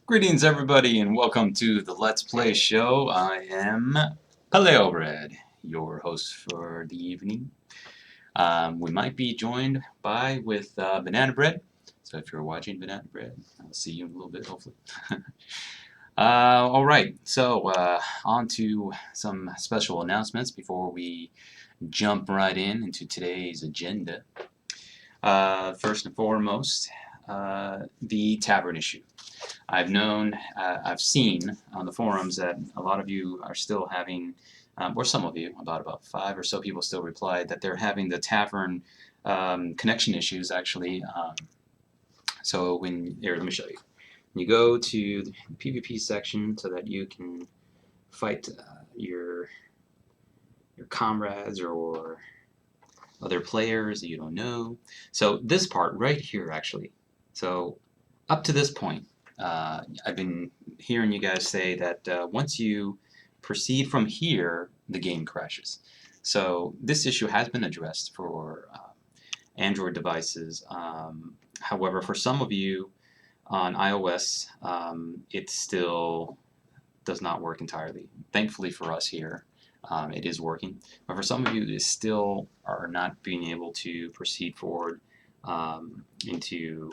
Greetings, everybody, and welcome to the Let's Play show. I am Paleo Bread, your host for the evening. We might be joined with Banana Bread, so if you're watching Banana Bread, I'll see you in a little bit, hopefully. All right, so on to some special announcements before we jump right into today's agenda. First and foremost, the tavern issue. I've seen on the forums that a lot of you are still having, or some of you, about 5 or so people still replied that they're having the tavern connection issues actually. So let me show you. When you go to the PvP section so that you can fight your comrades or other players that you don't know. So this part right here actually. So up to this point, I've been hearing you guys say that once you proceed from here, the game crashes. So this issue has been addressed for Android devices. However, for some of you on iOS, it still does not work entirely. Thankfully for us here, it is working. But for some of you, it still are not being able to proceed forward into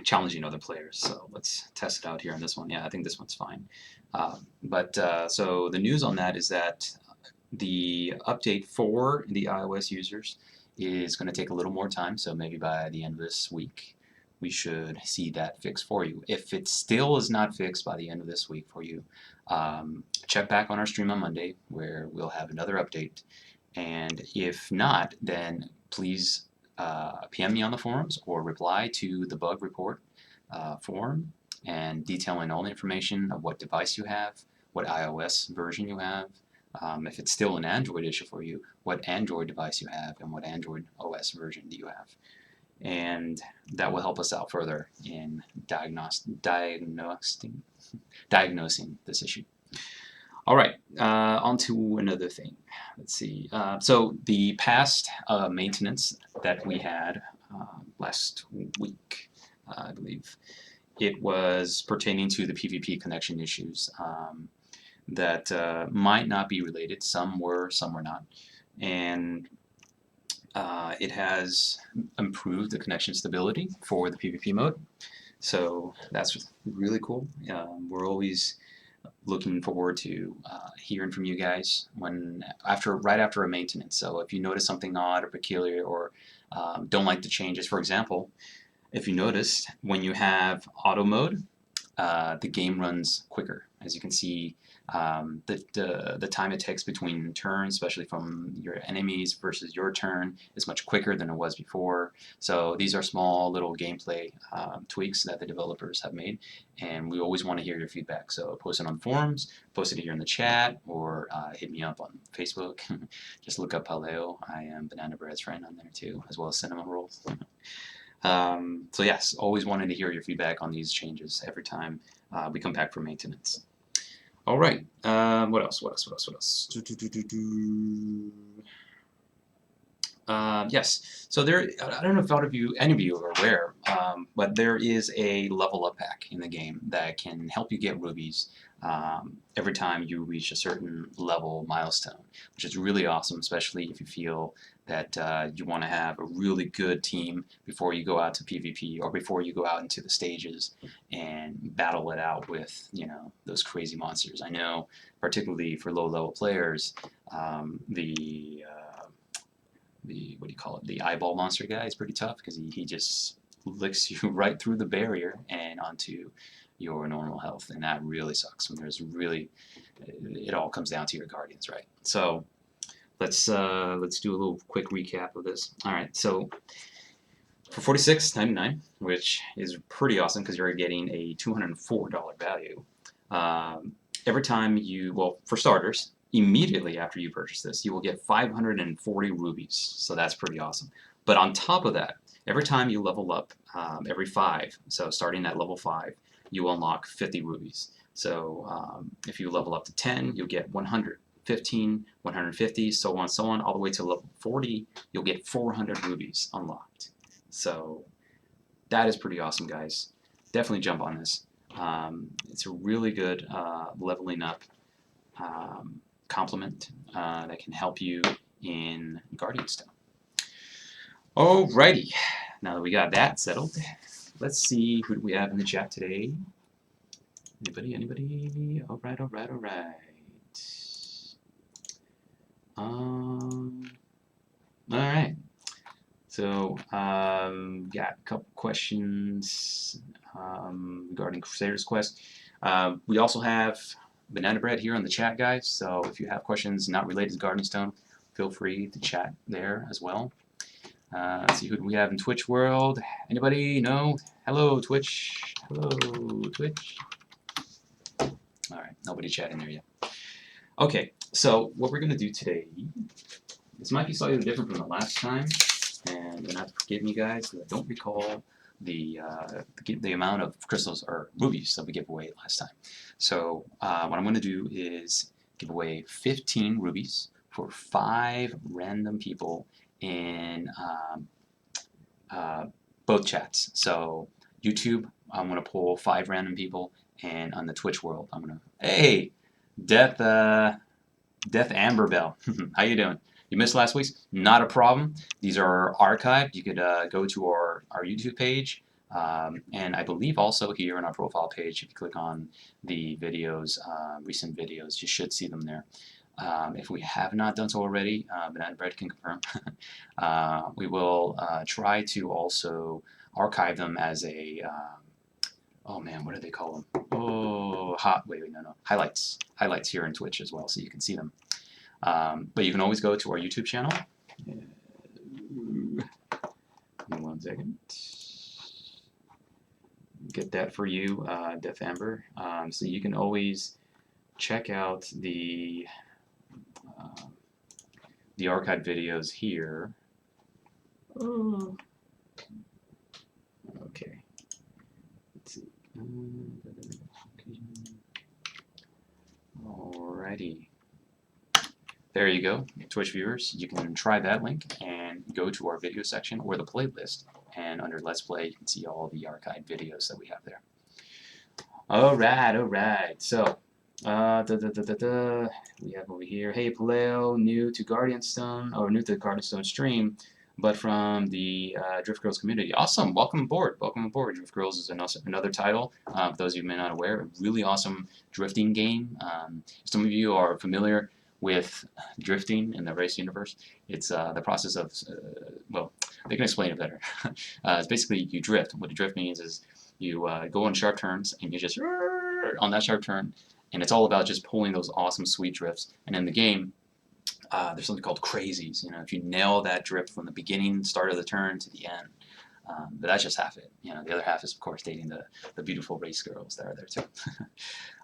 challenging other players. So let's test it out here on this one. Yeah, I think this one's fine. So the news on that is that the update for the iOS users is going to take a little more time. So maybe by the end of this week, we should see that fixed for you. If it still is not fixed by the end of this week for you, check back on our stream on Monday where we'll have another update. And if not, then please PM me on the forums or reply to the bug report forum and detailing all the information of what device you have, what iOS version you have, if it's still an Android issue for you, what Android device you have, and what Android OS version do you have. And that will help us out further in diagnosing this issue. All right, on to another thing. Let's see. So the past maintenance that we had last week, I believe, it was pertaining to the PvP connection issues that might not be related. Some were, some were not. And it has improved the connection stability for the PvP mode. So that's really cool. We're always looking forward to hearing from you guys right after a maintenance. So if you notice something odd or peculiar or don't like the changes, for example, if you noticed when you have auto mode, the game runs quicker. As you can see, the time it takes between turns, especially from your enemies versus your turn, is much quicker than it was before. So these are small little gameplay tweaks that the developers have made, and we always want to hear your feedback. So post it on forums, post it here in the chat, or hit me up on Facebook. Just look up Paleo. I am Banana Bread's friend on there too, as well as Cinnamon Rolls. So yes, always wanted to hear your feedback on these changes every time we come back for maintenance. All right. What else? Yes. So there, I don't know if any of you are aware, but there is a level up pack in the game that can help you get rubies every time you reach a certain level milestone, which is really awesome, especially if you feel that you want to have a really good team before you go out to PvP or before you go out into the stages and battle it out with, those crazy monsters. I know, particularly for low-level players, the what do you call it? The eyeball monster guy is pretty tough because he just licks you right through the barrier and onto your normal health, and that really sucks when it all comes down to your guardians, right? So let's do a little quick recap of this. All right, so for $46.99, which is pretty awesome because you're getting a $204 value. Every time for starters, immediately after you purchase this, you will get 540 rubies. So that's pretty awesome. But on top of that, every time you level up, every 5, so starting at level 5, you unlock 50 rubies. So if you level up to 10, you'll get 100. 15, 150, so on, all the way to level 40, you'll get 400 rubies unlocked. So that is pretty awesome, guys. definitely jump on this. It's a really good leveling up complement that can help you in Guardian Stone. Alrighty, now that we got that settled, let's see who do we have in the chat today. Anybody? Anybody? All right, all right, all right. All right. So, got a couple questions regarding Crusader's Quest. We also have Banana Bread here on the chat, guys. So if you have questions not related to Guardian Stone, feel free to chat there as well. Let's see, who do we have in Twitch world? Anybody? No? Hello, Twitch. Hello, Twitch. All right, nobody chatting there yet. Okay, so what we're going to do today, this might be slightly different from the last time, and you're going to have to forgive me, guys, because I don't recall the amount of crystals or rubies that we gave away last time. So what I'm going to do is give away 15 rubies for 5 random people in both chats. So YouTube, I'm going to pull 5 random people, and on the Twitch world, I'm going to, hey, Death Amber Bell, how you doing? You missed last week's? Not a problem. These are archived. You could go to our YouTube page, and I believe also here on our profile page, if you click on the videos, recent videos, you should see them there. If we have not done so already, Banana Bread can confirm, we will try to also archive them as a, oh man, what do they call them? Oh, no, highlights here in Twitch as well, so you can see them. But you can always go to our YouTube channel. Give me 1 second. Get that for you, Death Amber. So you can always check out the archived videos here. Oh. Okay. Let's see. Alrighty. There you go, Twitch viewers. You can try that link and go to our video section or the playlist, and under Let's Play, you can see all the archived videos that we have there. Alright, alright. So, we have over here, hey Paleo, new to Guardian Stone, or new to the Guardian Stone stream, but from the Drift Girls community. Awesome, welcome aboard, welcome aboard. Drift Girls is another title, for those of you who may not aware, a really awesome drifting game. Some of you are familiar with drifting in the race universe. It's the process of, well, they can explain it better. It's basically you drift. What a drift means is you go on sharp turns and you just on that sharp turn, and it's all about just pulling those awesome sweet drifts. And in the game, there's something called crazies. You know, if you nail that drift from the beginning, start of the turn to the end. But that's just half it. You know, the other half is, of course, dating the beautiful race girls that are there too.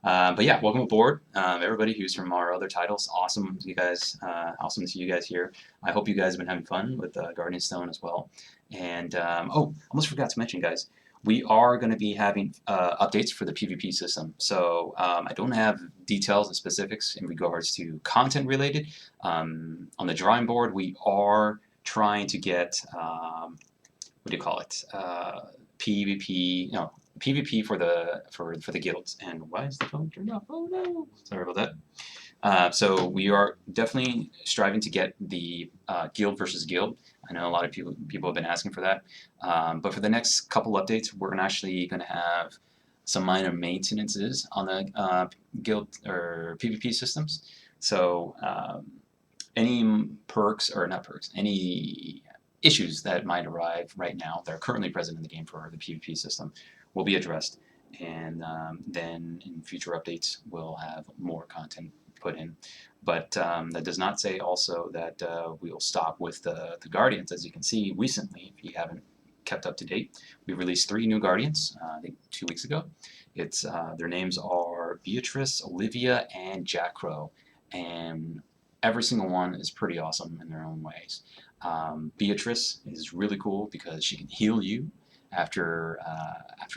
But yeah, welcome aboard, everybody who's from our other titles. Awesome, you guys. Awesome to see you guys here. I hope you guys have been having fun with Guardian Stone as well. And oh, almost forgot to mention, guys. We are going to be having updates for the PvP system. So I don't have details and specifics in regards to content related. On the drawing board, we are trying to get what do you call it? PvP, no, PvP for the guilds. And why is the phone turned off? Oh no! Sorry about that. So we are definitely striving to get the guild versus guild. I know a lot of people have been asking for that. But for the next couple updates, we're actually going to have some minor maintenances on the guild or PvP systems. So any perks, or not perks, any issues that might arrive right now that are currently present in the game for the PvP system will be addressed, and then in future updates we'll have more content put in. But that does not say also that we'll stop with the Guardians. As you can see recently, if you haven't kept up to date, we released 3 new Guardians, I think 2 weeks ago. It's their names are Beatrice, Olivia, and Jack Crow, and every single one is pretty awesome in their own ways. Beatrice is really cool because she can heal you after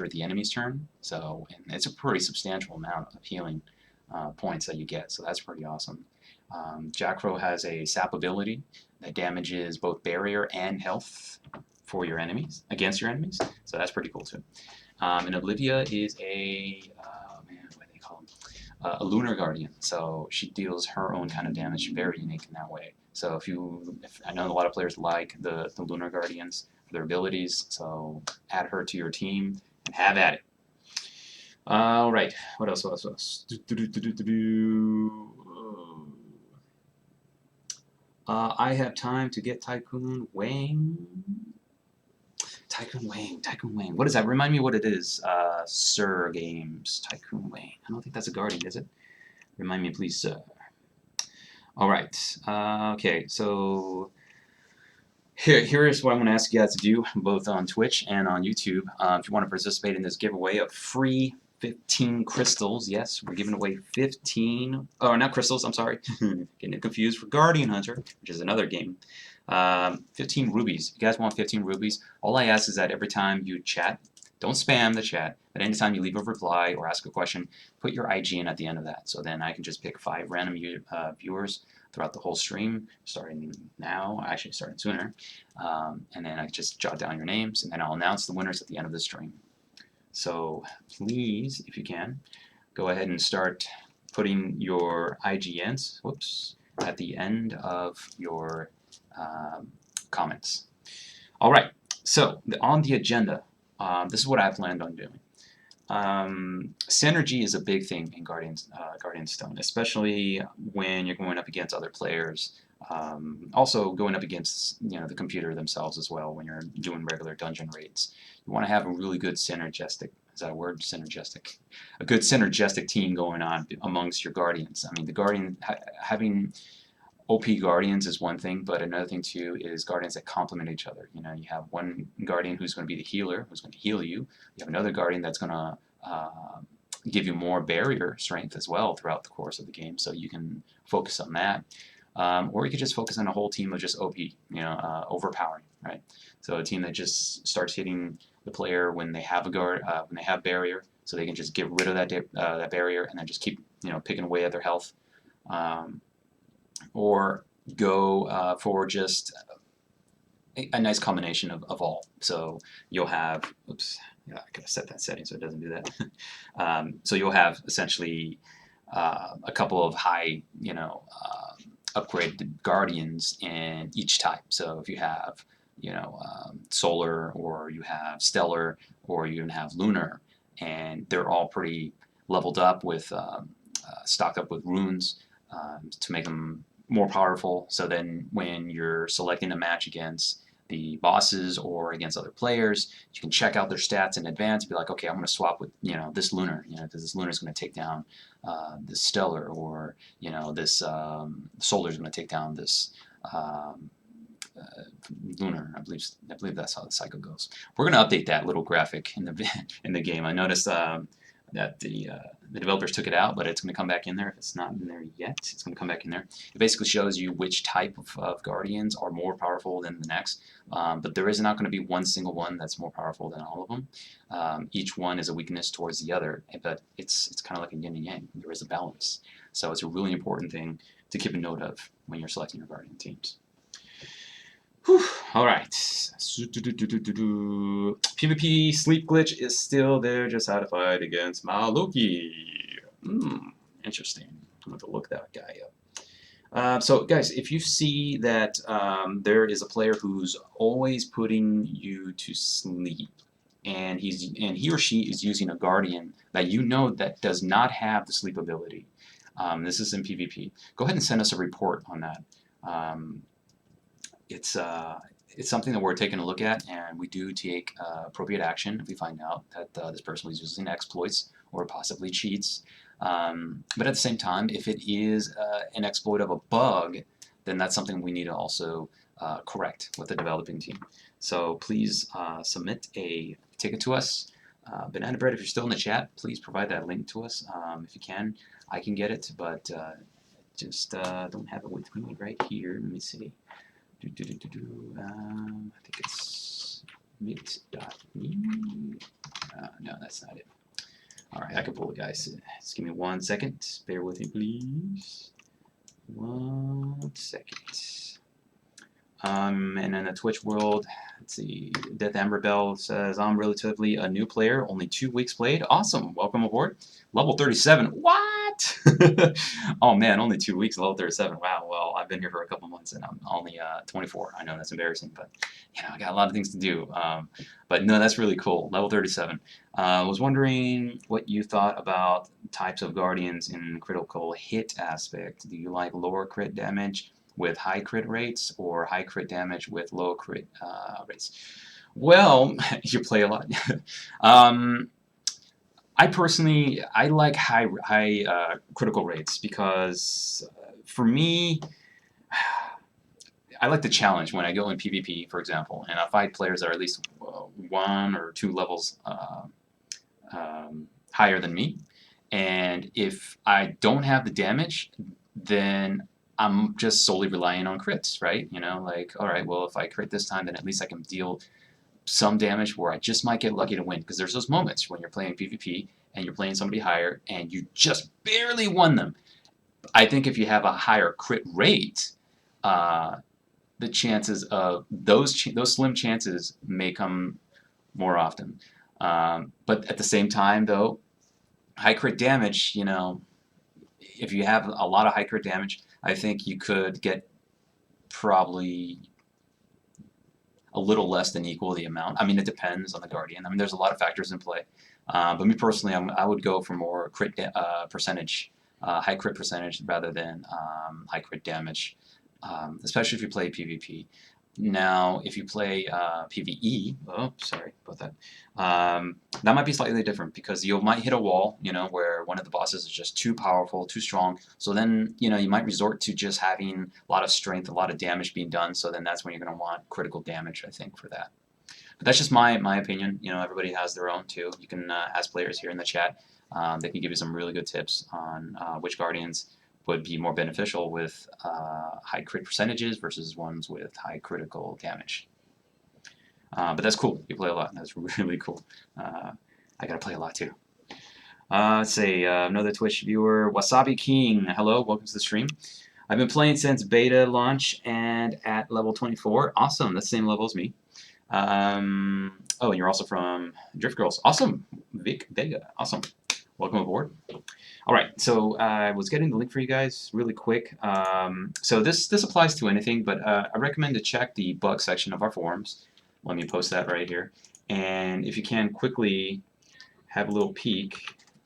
the enemy's turn. So, and it's a pretty substantial amount of healing points that you get. So that's pretty awesome. Jack Crow has a sap ability that damages both barrier and health for your enemies, against your enemies. So that's pretty cool too. And Olivia is a man, what do they call them? A lunar guardian. So she deals her own kind of damage, very unique in that way. So if I know a lot of players like the lunar guardians for their abilities, so add her to your team and have at it. All right, what else? What else? What else? I have time to get Tycoon Wang. Tycoon Wang, Tycoon Wang. What is that? Remind me what it is. Sir Games, Tycoon Wang. I don't think that's a guardian, is it? Remind me, please, sir. All right. Okay, so here is what I'm going to ask you guys to do, both on Twitch and on YouTube. If you want to participate in this giveaway of free 15 crystals, yes, we're giving away 15. Oh, not crystals. I'm sorry, getting it confused for Guardian Hunter, which is another game. 15 rubies. If you guys want 15 rubies, all I ask is that every time you chat, don't spam the chat, but anytime you leave a reply or ask a question, put your IG in at the end of that. So then I can just pick 5 random viewers throughout the whole stream, starting now, actually starting sooner, and then I just jot down your names, and then I'll announce the winners at the end of the stream. So please, if you can, go ahead and start putting your IGNs, whoops, at the end of your comments. All right, so on the agenda, this is what I planned on doing. Synergy is a big thing in Guardian Stone, especially when you're going up against other players. Also going up against the computer themselves as well when you're doing regular dungeon raids. You want to have a really good synergistic, is that a word? Synergistic? A good synergistic team going on amongst your Guardians. I mean, having OP Guardians is one thing, but another thing too is Guardians that complement each other. You have one Guardian who's going to be the healer, who's going to heal you. You have another Guardian that's going to give you more barrier strength as well throughout the course of the game, so you can focus on that. Or you could just focus on a whole team of just OP, overpowering, right? So a team that just starts hitting the player when they have when they have barrier, so they can just get rid of that barrier and then just keep picking away at their health. Or go for just a nice combination of all. So you'll have, oops, yeah, I could have set that setting so it doesn't do that. So you'll have essentially a couple of high, upgraded guardians in each type. So if you have, solar, or you have stellar, or you even have lunar, and they're all pretty leveled up with, stocked up with runes to make them more powerful. So then when you're selecting a match against the bosses or against other players, you can check out their stats in advance and be like, okay, I'm going to swap with this lunar, because this lunar is going to take down this stellar, or this solar is going to take down this lunar. I believe that's how the cycle goes. We're going to update that little graphic in the game. I noticed that the developers took it out, but it's going to come back in there. If it's not in there yet, it's going to come back in there. It basically shows you which type of guardians are more powerful than the next, but there is not going to be one single one that's more powerful than all of them. Each one is a weakness towards the other, but it's kind of like a yin and yang. There is a balance. So it's a really important thing to keep a note of when you're selecting your guardian teams. Whew. All right. PvP sleep glitch is still there, just how to fight against Maluki. Interesting. I'm going to look that guy up. So guys, if you see that there is a player who's always putting you to sleep, and he or she is using a guardian that that does not have the sleep ability, this is in PvP, go ahead and send us a report on that. It's something that we're taking a look at, and we do take appropriate action if we find out that this person was using exploits or possibly cheats. But at the same time, if it is an exploit of a bug, then that's something we need to also correct with the developing team. So please submit a ticket to us. Banana Bread, if you're still in the chat, please provide that link to us if you can. I can get it, but just don't have it with me right here. Let me see. I think it's mit.me. No, that's not it. All right, I can pull it, guys. Just give me 1 second. Bear with me, please. 1 second. And in the Twitch world, let's see, Death Amber Bell says, I'm relatively a new player, only 2 weeks played. Awesome, welcome aboard. Level 37, what? Oh man, only 2 weeks, level 37. Wow, well, I've been here for a couple months and I'm only 24. I know that's embarrassing, but I got a lot of things to do. But no, that's really cool, level 37. I was wondering what you thought about types of Guardians in critical hit aspect. Do you like lower crit damage with high crit rates or high crit damage with low crit rates? Well, you play a lot. I personally, I like high critical rates because for me, I like the challenge when I go in PvP, for example, and I fight players that are at least 1 or 2 levels higher than me. And if I don't have the damage, then I'm just solely relying on crits, right? Like, all right, well, if I crit this time, then at least I can deal some damage where I just might get lucky to win. Because there's those moments when you're playing PvP and you're playing somebody higher and you just barely won them. I think if you have a higher crit rate, the chances of those slim chances may come more often. But at the same time, though, high crit damage, if you have a lot of high crit damage, I think you could get probably a little less than equal the amount. I mean, it depends on the Guardian. I mean, there's a lot of factors in play. But me personally, I would go for more crit percentage, high crit percentage rather than high crit damage, especially if you play PvP. Now, if you play PvE, oh, sorry about that, that might be slightly different because you might hit a wall, where one of the bosses is just too powerful, too strong. So then, you might resort to just having a lot of strength, a lot of damage being done. So then that's when you're going to want critical damage, I think, for that. But that's just my opinion. Everybody has their own too. You can ask players here in the chat. They can give you some really good tips on which Guardians would be more beneficial with high crit percentages versus ones with high critical damage. But that's cool. You play a lot. That's really cool. I gotta play a lot too. Let's see. Another Twitch viewer, Wasabi King. Hello, welcome to the stream. I've been playing since beta launch and at level 24. Awesome. That's the same level as me. Oh, and you're also from Drift Girls. Awesome. Vic Vega. Awesome. Welcome aboard. All right, so I was getting the link for you guys really quick. So this applies to anything, but I recommend to check the bug section of our forums. Let me post that right here. And if you can, quickly have a little peek.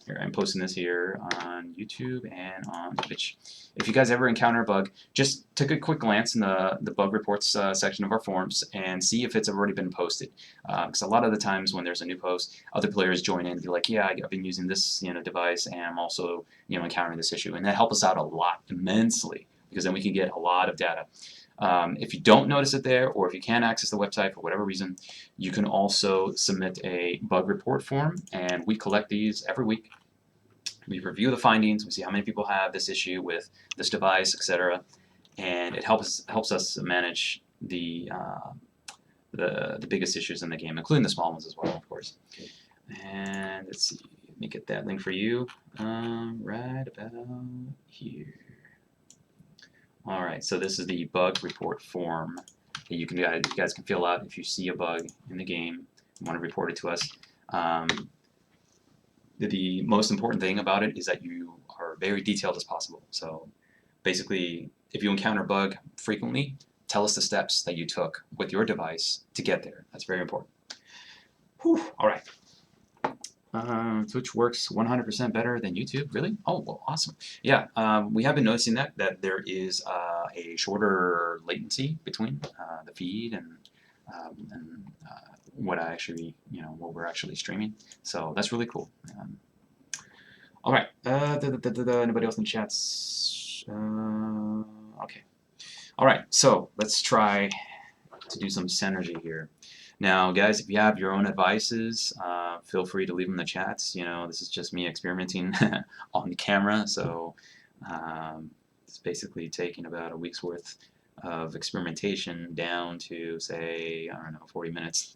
Here, I'm posting this here on YouTube and on Twitch. If you guys ever encounter a bug, just take a quick glance in the bug reports section of our forums and see if it's already been posted. Because a lot of the times when there's a new post, other players join in and be like, yeah, I've been using this device and I'm also encountering this issue. And that helps us out a lot, immensely, because then we can get a lot of data. If you don't notice it there, or if you can't access the website for whatever reason, you can also submit a bug report form, and we collect these every week. We review the findings, we see how many people have this issue with this device, etc., and it helps us manage the biggest issues in the game, including the small ones as well, of course. And let's see, let me get that link for you right about here. All right, so this is the bug report form that you guys can fill out if you see a bug in the game and want to report it to us. The most important thing about it is that you are very detailed as possible. So basically, if you encounter a bug frequently, tell us the steps that you took with your device to get there. That's very important. Whew, all right. Twitch works 100% better than YouTube. Really? Oh, well, awesome. Yeah, we have been noticing that there is a shorter latency between the feed and what what we're actually streaming. So that's really cool. All right. Anybody else in the chats? Okay. All right. So let's try to do some synergy here. Now, guys, if you have your own advices, feel free to leave them in the chats. This is just me experimenting on the camera, so it's basically taking about a week's worth of experimentation down to, say, I don't know, 40 minutes.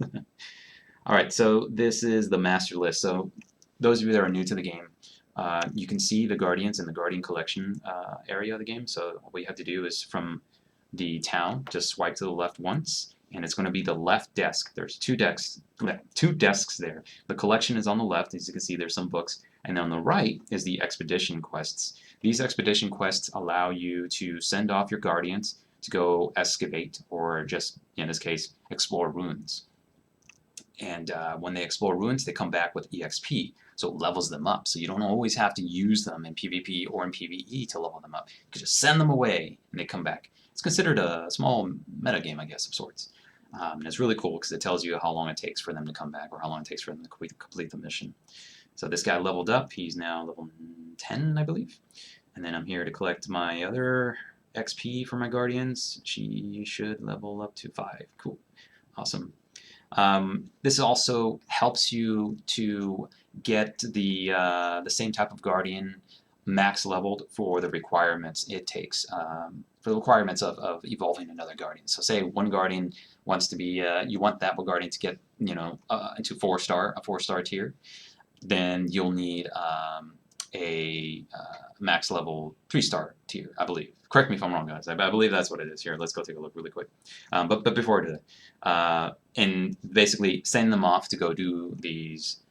All right, so this is the master list. So those of you that are new to the game, you can see the Guardians in the Guardian Collection area of the game. So what you have to do is from the town, just swipe to the left once, and it's going to be the left desk. There's two desks there. The collection is on the left. As you can see, there's some books. And on the right is the expedition quests. These expedition quests allow you to send off your guardians to go excavate, or just, in this case, explore ruins. And when they explore ruins, they come back with EXP, so it levels them up. So you don't always have to use them in PvP or in PvE to level them up. You can just send them away, and they come back. It's considered a small meta game, I guess, of sorts. And it's really cool because it tells you how long it takes for them to come back, or how long it takes for them to complete the mission. So this guy leveled up. He's now level 10, I believe. And then I'm here to collect my other XP for my guardians. She should level up to 5. Cool. Awesome. This also helps you to get the same type of guardian max leveled for the requirements it takes, for the requirements of evolving another guardian. So say one guardian wants to be, you want that guardian to get, into a 4-star tier, then you'll need a max level 3-star tier, I believe. Correct me if I'm wrong, guys. I believe that's what it is. Here, let's go take a look really quick. But before I do that, and basically sending them off to go do these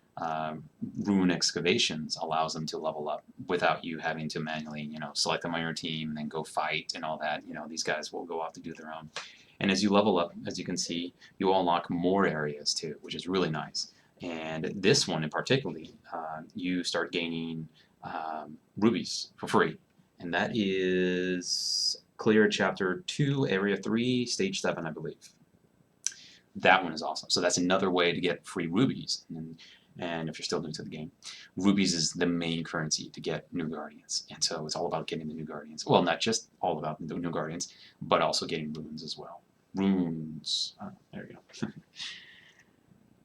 ruin excavations allows them to level up without you having to manually, select them on your team and then go fight and all that. These guys will go off to do their own. And as you level up, as you can see, you unlock more areas too, which is really nice. And this one in particular, you start gaining rubies for free. And that is clear chapter 2, area 3, stage 7, I believe. That one is awesome. So that's another way to get free rubies. And if you're still new to the game, rubies is the main currency to get new guardians. And so it's all about getting the new guardians. Well, not just all about the new guardians, but also getting runes as well. Runes. Oh, there you go.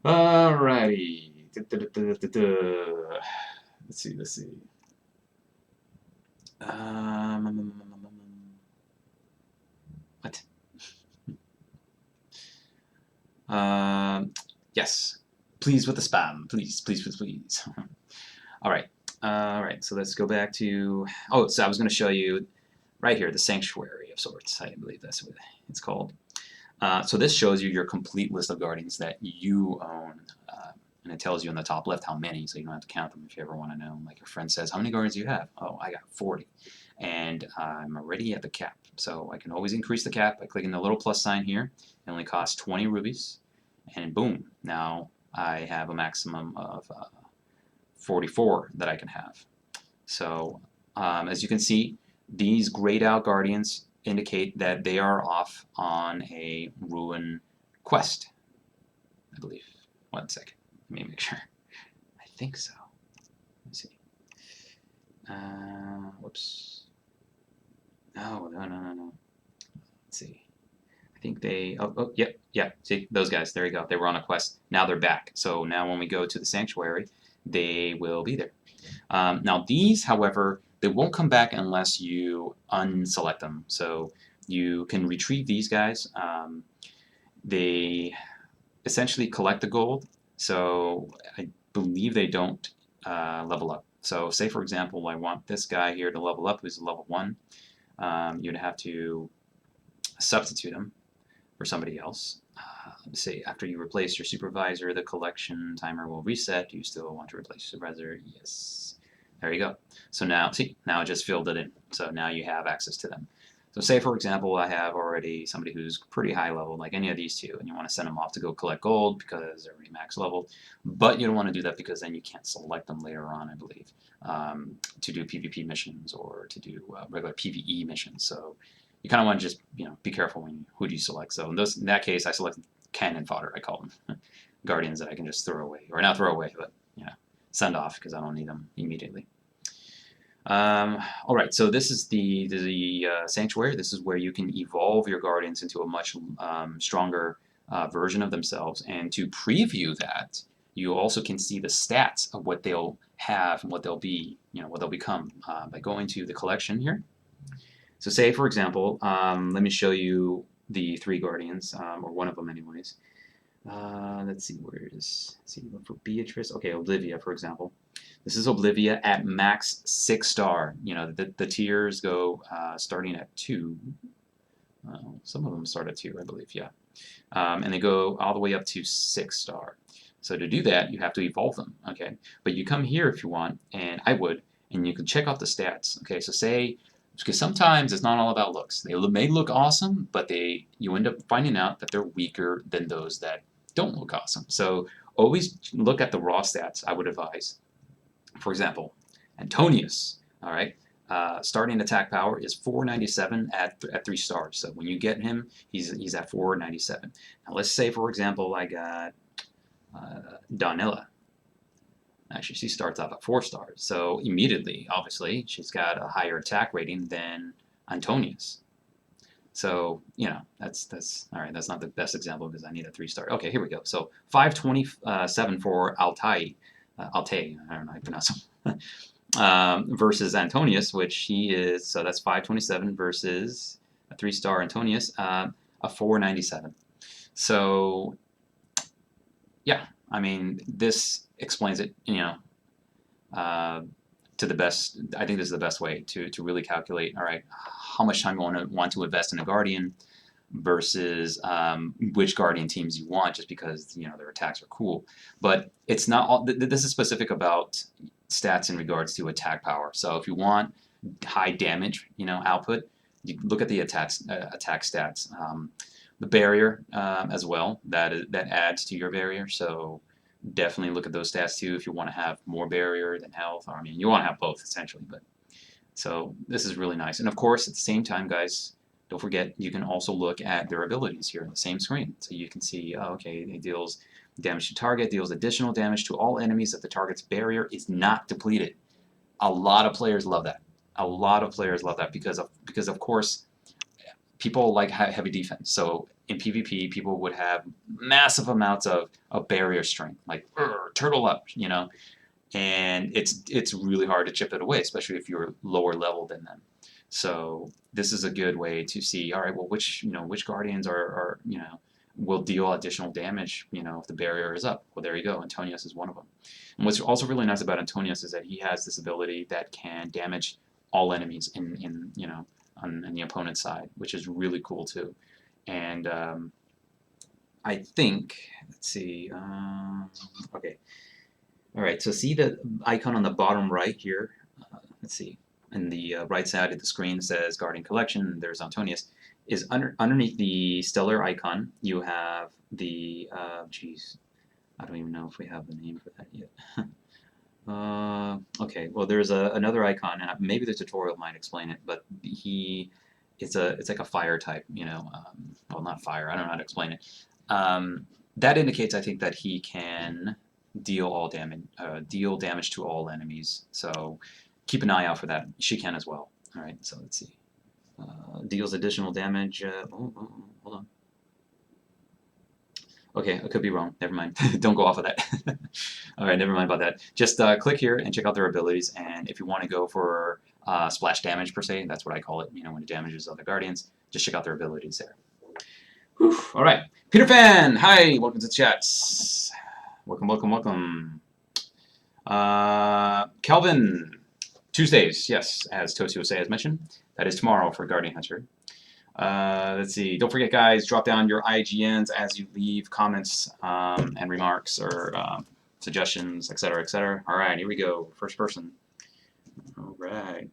Alrighty. Let's see. What? Yes. Please with the spam. Please. Alright, so let's go back to... Oh, so I was going to show you right here, the Sanctuary of sorts. I believe that's what it's called. So this shows you your complete list of guardians that you own. And it tells you on the top left how many, so you don't have to count them if you ever want to know. Like your friend says, how many guardians do you have? Oh, I got 40. And I'm already at the cap. So I can always increase the cap by clicking the little plus sign here. It only costs 20 rubies. And boom, now I have a maximum of 44 that I can have. So as you can see, these grayed out guardians indicate that they are off on a ruin quest, I believe. 1 second. Let me make sure. I think so. Let's see. Whoops. No. Let's see. I think they... Oh, yep. See, those guys. There you go. They were on a quest. Now they're back. So now when we go to the Sanctuary, they will be there. Now these, however, they won't come back unless you unselect them. So you can retrieve these guys. They essentially collect the gold. So I believe they don't level up. So say, for example, I want this guy here to level up, who's a level 1. You'd have to substitute him for somebody else. Say after you replace your supervisor, the collection timer will reset. Do you still want to replace your supervisor? Yes. There you go. So now, see, now it just filled it in. So now you have access to them. So say, for example, I have already somebody who's pretty high level, like any of these two, and you want to send them off to go collect gold because they're already max leveled, but you don't want to do that because then you can't select them later on, I believe, to do PvP missions or to do regular PvE missions. So you kind of want to just, be careful when who do you select. So in that case, I select cannon fodder, I call them. Guardians that I can just throw away, or not throw away, but send off because I don't need them immediately. Alright, so this is the Sanctuary. This is where you can evolve your Guardians into a much stronger version of themselves. And to preview that, you also can see the stats of what they'll have and what they'll be, what they'll become by going to the collection here. So say, for example, let me show you the 3 Guardians, or one of them anyways. Let's see, where is, see, look for Beatrice. Okay, Olivia, for example. This is Olivia at max 6-star. The tiers go starting at 2. Some of them start at 2, I believe, yeah. And they go all the way up to 6-star. So to do that, you have to evolve them, okay? But you come here if you want, and I would, and you can check out the stats, okay? So say, because sometimes it's not all about looks. They may look awesome, but you end up finding out that they're weaker than those that don't look awesome. So always look at the raw stats, I would advise. For example, Antonius, all right? Starting attack power is 497 at 3 stars. So when you get him, he's at 497. Now let's say, for example, I got Donella. Actually, she starts off at 4 stars. So immediately, obviously, she's got a higher attack rating than Antonius. So, that's all right. That's not the best example because I need a 3-star. Okay, here we go. So 527 for Altai. Altai, I don't know how you pronounce him. Versus Antonius, which he is, so that's 527 versus a 3-star Antonius, a 497. So, yeah, I mean, this explains it, to the best. I think this is the best way to really calculate, all right, how much time you want to invest in a Guardian versus which Guardian teams you want, just because their attacks are cool. But it's not all. This is specific about stats in regards to attack power. So if you want high damage, output, you look at the attack stats. The barrier as well, that adds to your barrier. So definitely look at those stats too if you want to have more barrier than health. I mean, you want to have both essentially. But so this is really nice. And of course, at the same time, guys, don't forget you can also look at their abilities here on the same screen. So you can see, oh, okay, it deals damage to target, deals additional damage to all enemies if the target's barrier is not depleted. A lot of players love that. A lot of players love that because of course people like heavy defense. So in PvP, people would have massive amounts of barrier strength, like turtle up, and it's really hard to chip it away, especially if you're lower level than them. So this is a good way to see, all right, well, which guardians are will deal additional damage, if the barrier is up. Well, there you go. Antonius is one of them. And what's also really nice about Antonius is that he has this ability that can damage all enemies in on the opponent's side, which is really cool too. And I think, let's see, okay. All right, so see the icon on the bottom right here? Let's see, in the right side of the screen says Guardian Collection, and there's Antonius. Is underneath the stellar icon, you have the, geez, I don't even know if we have the name for that yet. Okay, well there's another icon, and maybe the tutorial might explain it, but it's like a fire type, well, not fire, I don't know how to explain it. That indicates, I think, that he can deal damage to all enemies. So keep an eye out for that. She can as well. All right, so let's see. Deals additional damage. Hold on. Okay, I could be wrong. Never mind. Don't go off of that. All right, never mind about that. Just click here and check out their abilities. And if you want to go for splash damage per se, that's what I call it. When it damages other guardians, just check out their abilities there. Whew. All right, Peter Fan. Hi, welcome to the chats. Welcome. Kelvin. Tuesdays, yes, as Tosi has mentioned. That is tomorrow for Guardian Hunter. Let's see. Don't forget, guys, drop down your IGNs as you leave comments and remarks or suggestions, etc., etc. All right, here we go. First person. All right.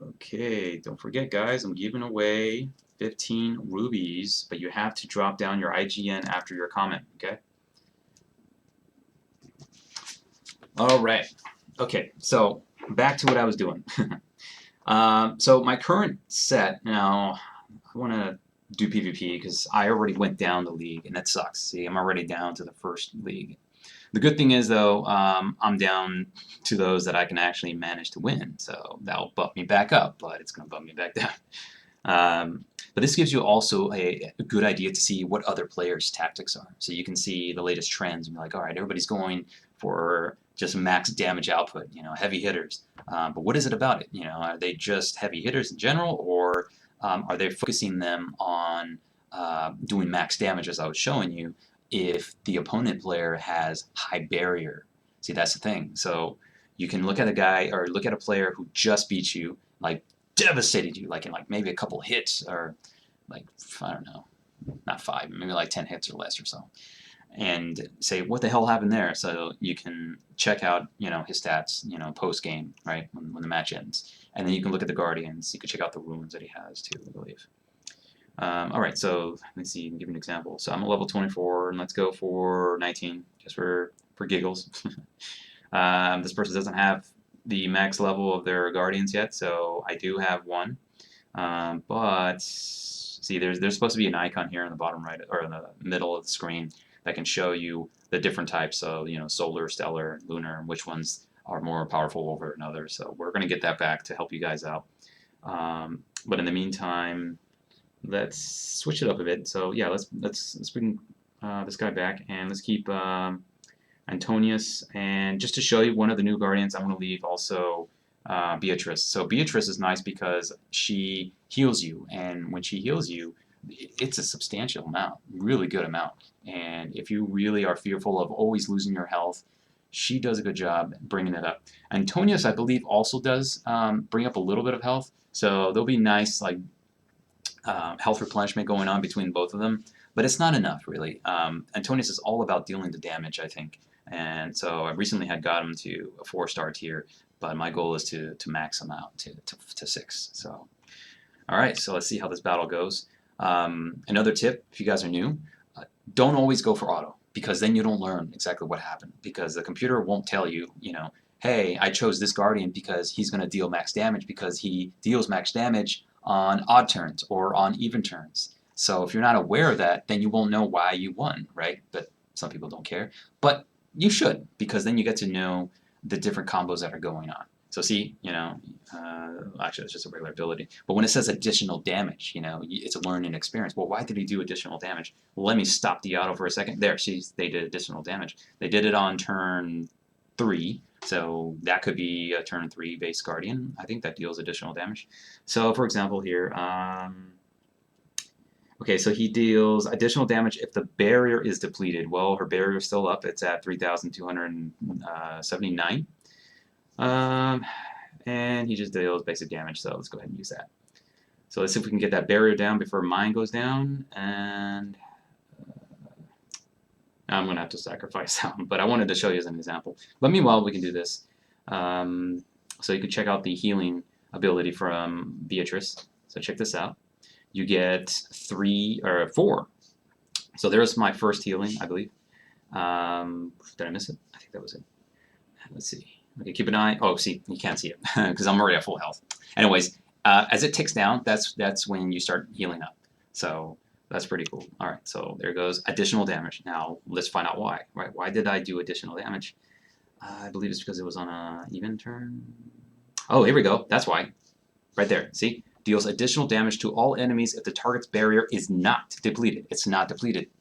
Okay, don't forget, guys, I'm giving away 15 rubies, but you have to drop down your IGN after your comment, okay? All right. Okay, so back to what I was doing. So my current set, now I want to do PvP because I already went down the league and that sucks. See, I'm already down to the first league. The good thing is though, I'm down to those that I can actually manage to win. So that'll bump me back up, but it's going to bump me back down. But this gives you also a good idea to see what other players' tactics are. So you can see the latest trends and be like, all right, everybody's going for just max damage output, heavy hitters. But what is it about it? Are they just heavy hitters in general, or are they focusing them on doing max damage, as I was showing you, if the opponent player has high barrier? See, that's the thing. So you can look at a guy or look at a player who just beat you, like devastated you, like in like maybe a couple hits, or like, I don't know, not 5, maybe like 10 hits or less or so, and say what the hell happened there. So you can check out, his stats, post game, right, when the match ends, and then you can look at the guardians. You can check out the runes that he has too, I believe. All right, so let's see. Give you an example. So I'm at level 24, and let's go for 19, just for giggles. This person doesn't have the max level of their guardians yet, so I do have one. But see, there's supposed to be an icon here in the bottom right, or in the middle of the screen, that can show you the different types of, solar, stellar, lunar, and which ones are more powerful over another. So we're going to get that back to help you guys out. But in the meantime, let's switch it up a bit. So yeah, let's bring this guy back, and let's keep Antonius. And just to show you one of the new guardians, I'm going to leave also Beatrice. So Beatrice is nice because she heals you, and when she heals you, it's a substantial amount, really good amount. And if you really are fearful of always losing your health, she does a good job bringing it up. Antonius, I believe, also does bring up a little bit of health, so there'll be nice like health replenishment going on between both of them, but it's not enough really. Antonius is all about dealing the damage, I think, and so I recently had got him to a 4-star tier, but my goal is to max him out to 6. So, all right, so let's see how this battle goes. Another tip, if you guys are new, don't always go for auto, because then you don't learn exactly what happened, because the computer won't tell you, hey, I chose this guardian because he's going to deal max damage, because he deals max damage on odd turns or on even turns. So if you're not aware of that, then you won't know why you won, right? But some people don't care. But you should, because then you get to know the different combos that are going on. So see, actually it's just a regular ability. But when it says additional damage, it's a learning experience. Well, why did he do additional damage? Well, let me stop the auto for a second. There, they did additional damage. They did it on turn 3. So that could be a turn 3 base guardian. I think that deals additional damage. So for example here, okay, so he deals additional damage if the barrier is depleted. Well, her barrier is still up. It's at 3,279. And he just deals basic damage, so let's go ahead and use that. So let's see if we can get that barrier down before mine goes down, and I'm going to have to sacrifice that one, but I wanted to show you as an example. But meanwhile, we can do this. So you can check out the healing ability from Beatrice. So check this out. You get 3 or 4. So there's my first healing, I believe. Did I miss it? I think that was it. Let's see. Okay, keep an eye. Oh, see, you can't see it because I'm already at full health. Anyways, as it ticks down, that's when you start healing up. So that's pretty cool. All right, so there goes additional damage. Now let's find out why. Right? Why did I do additional damage? I believe it's because it was on a even turn. Oh, here we go. That's why. Right there. See, deals additional damage to all enemies if the target's barrier is not depleted. It's not depleted.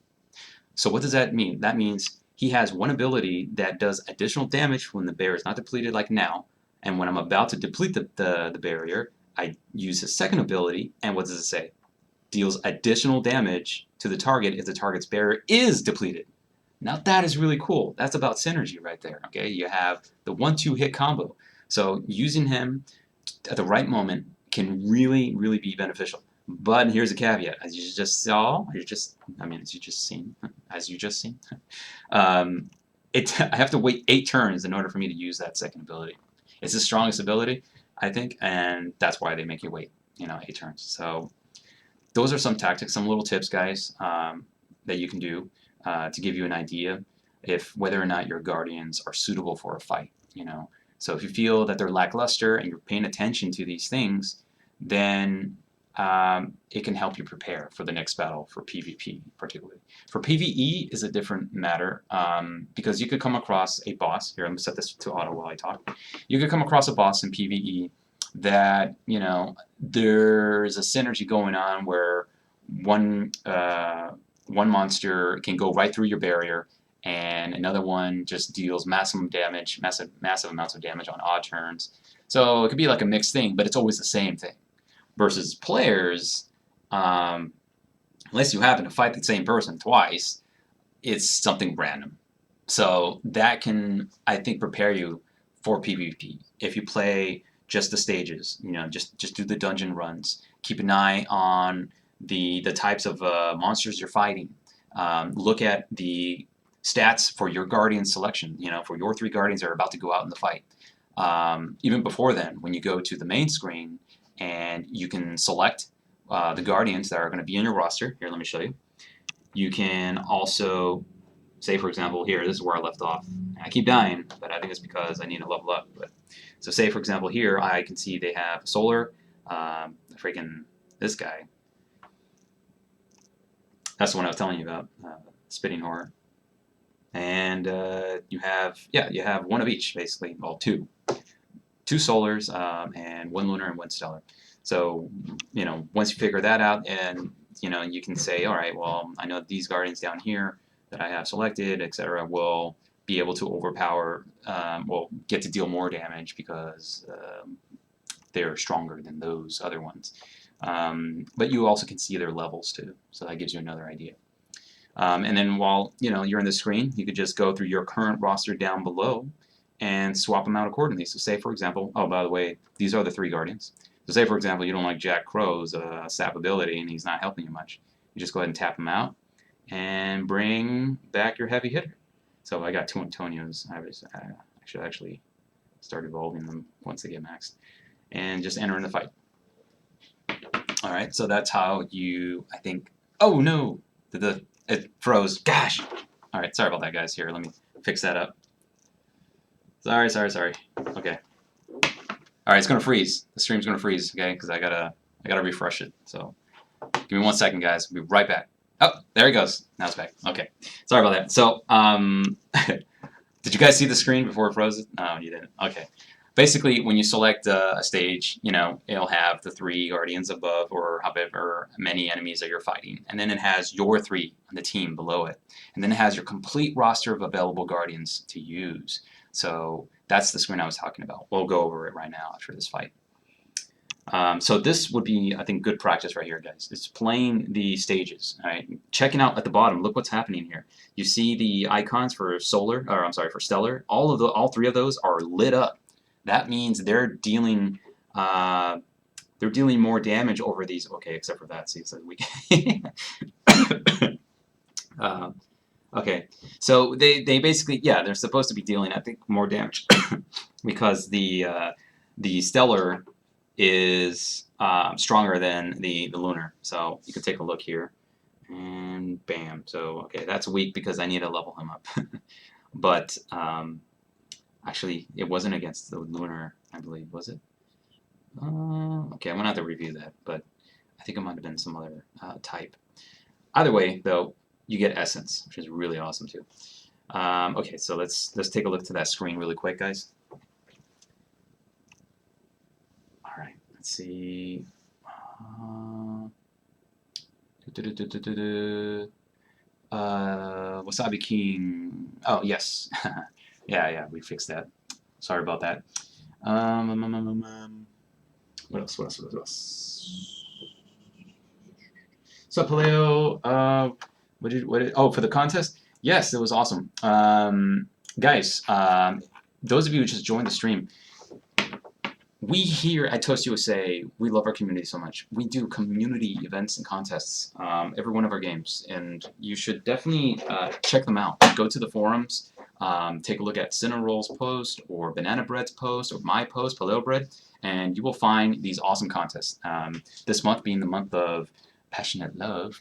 So what does that mean? That means he has one ability that does additional damage when the barrier is not depleted, like now. And when I'm about to deplete the barrier, I use his second ability, and what does it say? Deals additional damage to the target if the target's barrier is depleted. Now that is really cool. That's about synergy right there. Okay, you have the 1-2 hit combo. So using him at the right moment can really, really be beneficial. But here's a caveat: as you just saw, as you just seen, I have to wait 8 turns in order for me to use that second ability. It's the strongest ability, I think, and that's why they make you wait, 8 turns. So those are some tactics, some little tips, guys, that you can do to give you an idea if whether or not your guardians are suitable for a fight. So if you feel that they're lackluster and you're paying attention to these things, then it can help you prepare for the next battle, for PvP particularly. For PvE is a different matter because you could come across a boss. Here, let me set this to auto while I talk. You could come across a boss in PvE that, there's a synergy going on where one monster can go right through your barrier, and another one just deals massive amounts of damage on odd turns. So it could be like a mixed thing, but it's always the same thing. Versus players, unless you happen to fight the same person twice, it's something random. So that can, I think, prepare you for PvP. If you play just the stages. You know, just do the dungeon runs. Keep an eye on the types of monsters you're fighting. Look at the stats for your guardian selection. You know, for your 3 guardians that are about to go out in the fight. Even before then, when you go to the main screen and you can select the guardians that are going to be in your roster. Here, let me show you. You can also say, for example, here, this is where I left off. I keep dying, but I think it's because I need to level up. But so say, for example, here I can see they have Solar, freaking this guy. That's the one I was telling you about, Spitting Horror. And you have one of each, basically. Well, two Solars and 1 Lunar and 1 Stellar. So, you know, once you figure that out, and you know, you can say, all right, well, I know these guardians down here that I have selected, etc., will be able to overpower, will get to deal more damage because they're stronger than those other ones. But you also can see their levels too, so that gives you another idea. And then while you know you're in the screen, you could just go through your current roster down below and swap them out accordingly. So say, for example, oh, by the way, these are the 3 guardians. So say, for example, you don't like Jack Crow's sap ability and he's not helping you much. You just go ahead and tap him out and bring back your heavy hitter. So I got 2 Antonios. I should actually start evolving them once they get maxed. And just enter in the fight. Alright, so that's how you, I think, oh no! It froze. Gosh! Alright, sorry about that, guys. Here, let me fix that up. Sorry. Okay. Alright, it's gonna freeze. The stream's gonna freeze, okay? Because I gotta refresh it. So give me 1 second, guys. We'll be right back. Oh, there he goes. Now it's back. Okay. Sorry about that. So, did you guys see the screen before it froze? No, you didn't. Okay. Basically, when you select a stage, you know, it'll have the 3 guardians above or however many enemies that you're fighting. And then it has your 3 on the team below it. And then it has your complete roster of available guardians to use. So that's the screen I was talking about. We'll go over it right now after this fight. So this would be, I think, good practice right here, guys. It's playing the stages. All right, checking out at the bottom. Look what's happening here. You see the icons for Solar, or I'm sorry, for Stellar. All 3 of those are lit up. That means they're dealing more damage over these. Okay, except for that. See, it's like we. Okay, so they basically, yeah, they're supposed to be dealing, I think, more damage because the Stellar is stronger than the Lunar. So you can take a look here, and bam. So okay, that's weak because I need to level him up. But actually, it wasn't against the Lunar, I believe, was it? Okay, I'm gonna have to review that, but I think it might have been some other type. Either way, though, you get Essence, which is really awesome too. Okay, so let's take a look to that screen really quick, guys. All right, let's see. Wasabi King. Oh yes, yeah, we fixed that. Sorry about that. What else? So Paleo, oh, for the contest? Yes, it was awesome. Guys, those of you who just joined the stream, we here at Toast USA, we love our community so much. We do community events and contests every one of our games, and you should definitely check them out. Go to the forums, take a look at Cinnarroll's post, or Banana Bread's post, or my post, Paleo Bread, and you will find these awesome contests. This month being the month of passionate love,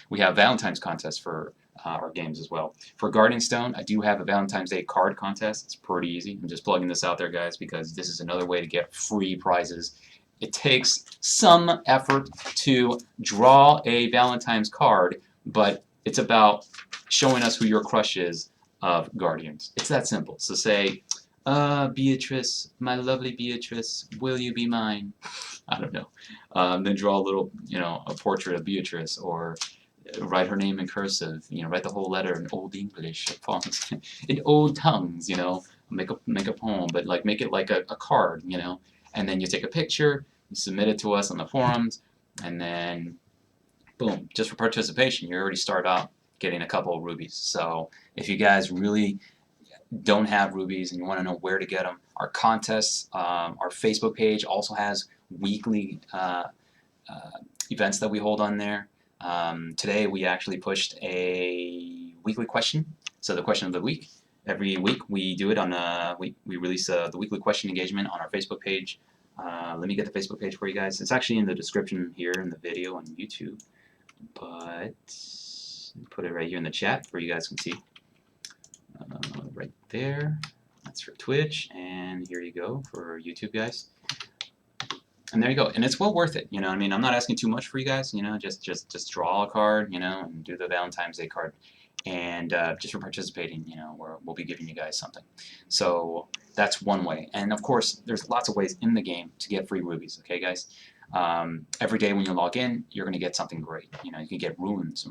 we have Valentine's contests for our games as well. For Guardian Stone, I do have a Valentine's Day card contest. It's pretty easy. I'm just plugging this out there, guys, because this is another way to get free prizes. It takes some effort to draw a Valentine's card, but it's about showing us who your crush is of Guardians. It's that simple. So say, Beatrice, my lovely Beatrice, will you be mine? I don't know. Then draw a little, a portrait of Beatrice, or write her name in cursive. Write the whole letter in Old English fonts, in old tongues. Make a poem, but make it like a card. And then you take a picture, you submit it to us on the forums, and then boom, just for participation, you already start out getting a couple of rubies. So if you guys really don't have rubies and you want to know where to get them, our contests, our Facebook page also has weekly events that we hold on there. Today we actually pushed a weekly question, so the question of the week. Every week we do it on we release the weekly question engagement on our Facebook page. Let me get the Facebook page for you guys. It's actually in the description here in the video on YouTube, but put it right here in the chat where you guys can see. Right there. That's for Twitch, and here you go for YouTube, guys. And there you go. And it's well worth it. You know, I mean, I'm not asking too much for you guys. You know, just draw a card. You know, and do the Valentine's Day card, and just for participating. You know, we'll be giving you guys something. So that's one way. And of course, there's lots of ways in the game to get free rubies. Okay, guys. Every day when you log in, you're going to get something great. You know, you can get runes.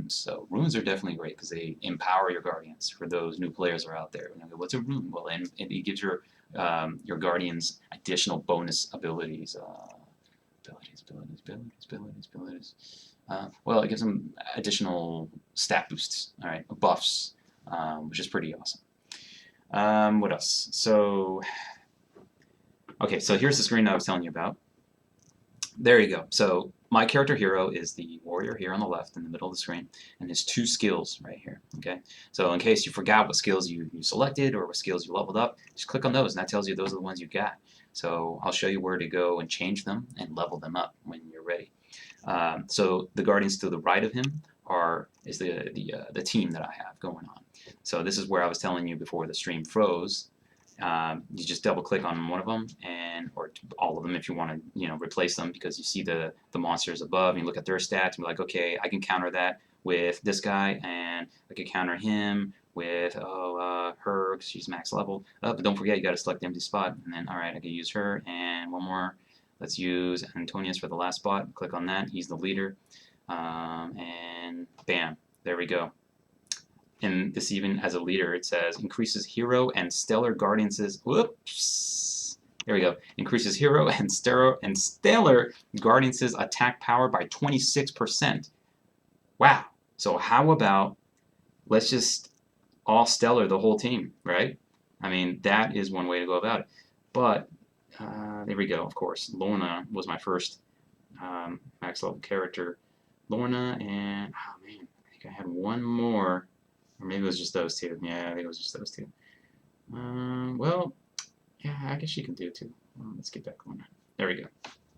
So runes are definitely great because they empower your guardians. For those new players who are out there, you know, what's a rune? Well, and it gives your guardians additional bonus abilities. Well, it gives them additional stat boosts. All right, buffs, which is pretty awesome. What else? So, okay, so here's the screen that I was telling you about. There you go. So my character hero is the warrior here on the left in the middle of the screen, and his 2 skills right here. Okay. So in case you forgot what skills you selected or what skills you leveled up, just click on those, and that tells you those are the ones you got. So I'll show you where to go and change them and level them up when you're ready. So the guardians to the right of him is the team that I have going on. So this is where I was telling you before the stream froze. You just double click on one of them or all of them if you want to replace them, because you see the monsters above and you look at their stats and be like, okay, I can counter that with this guy, and I can counter him with her because she's max level. But don't forget, you got to select the empty spot, and then all right, I can use her, and one more. Let's use Antonius for the last spot. Click on that. He's the leader, and bam, there we go. And this even as a leader, it says increases hero and stellar guardians'. Whoops. There we go. Increases hero and stellar guardians' attack power by 26%. Wow. So how about let's just all stellar the whole team, right? I mean, that is one way to go about it. But there we go. Of course, Lorna was my first max level character. Lorna and oh man, I think I had one more. Or maybe it was just those two. Yeah, I think it was just those two. Well, yeah, I guess she can do too. Let's get back on. There we go.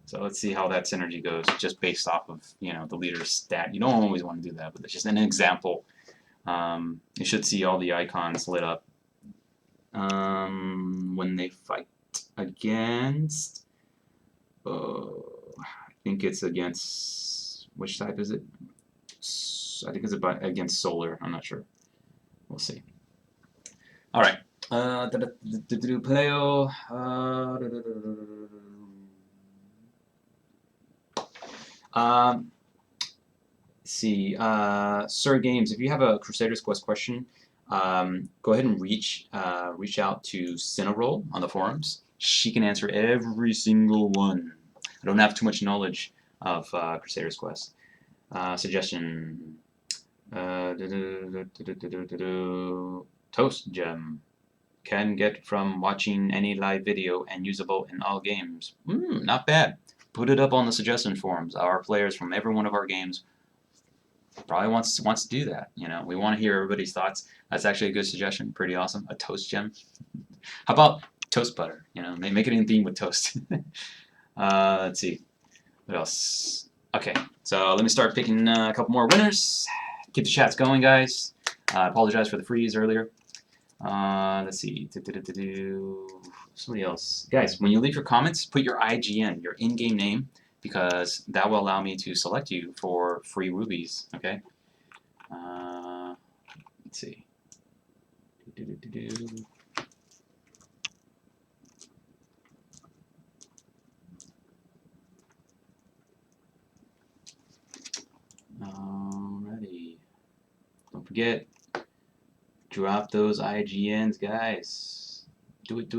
So let's see how that synergy goes, just based off of the leader's stat. You don't always want to do that, but it's just an example. You should see all the icons lit up when they fight against. I think it's against, which type is it? I think it's against solar. I'm not sure. We'll see. All right. Paleo. See, Sir Games, if you have a Crusaders Quest question, go ahead and reach out to Cineroll on the forums. She can answer every single one. I don't have too much knowledge of Crusaders Quest. Suggestion. Toast gem can get from watching any live video and usable in all games. Not bad. Put it up on the suggestion forums. Our players from every one of our games probably wants to do that. We want to hear everybody's thoughts. That's actually a good suggestion. Pretty awesome. A toast gem. How about toast butter? Make it in theme with toast. Let's see. What else? Okay, so let me start picking a couple more winners. Keep the chats going, guys. I apologize for the freeze earlier. Let's see. Somebody else. Guys, when you leave your comments, put your IGN, your in-game name, because that will allow me to select you for free rubies, okay? Let's see. Alrighty. Don't forget, drop those IGNs, guys. Do it.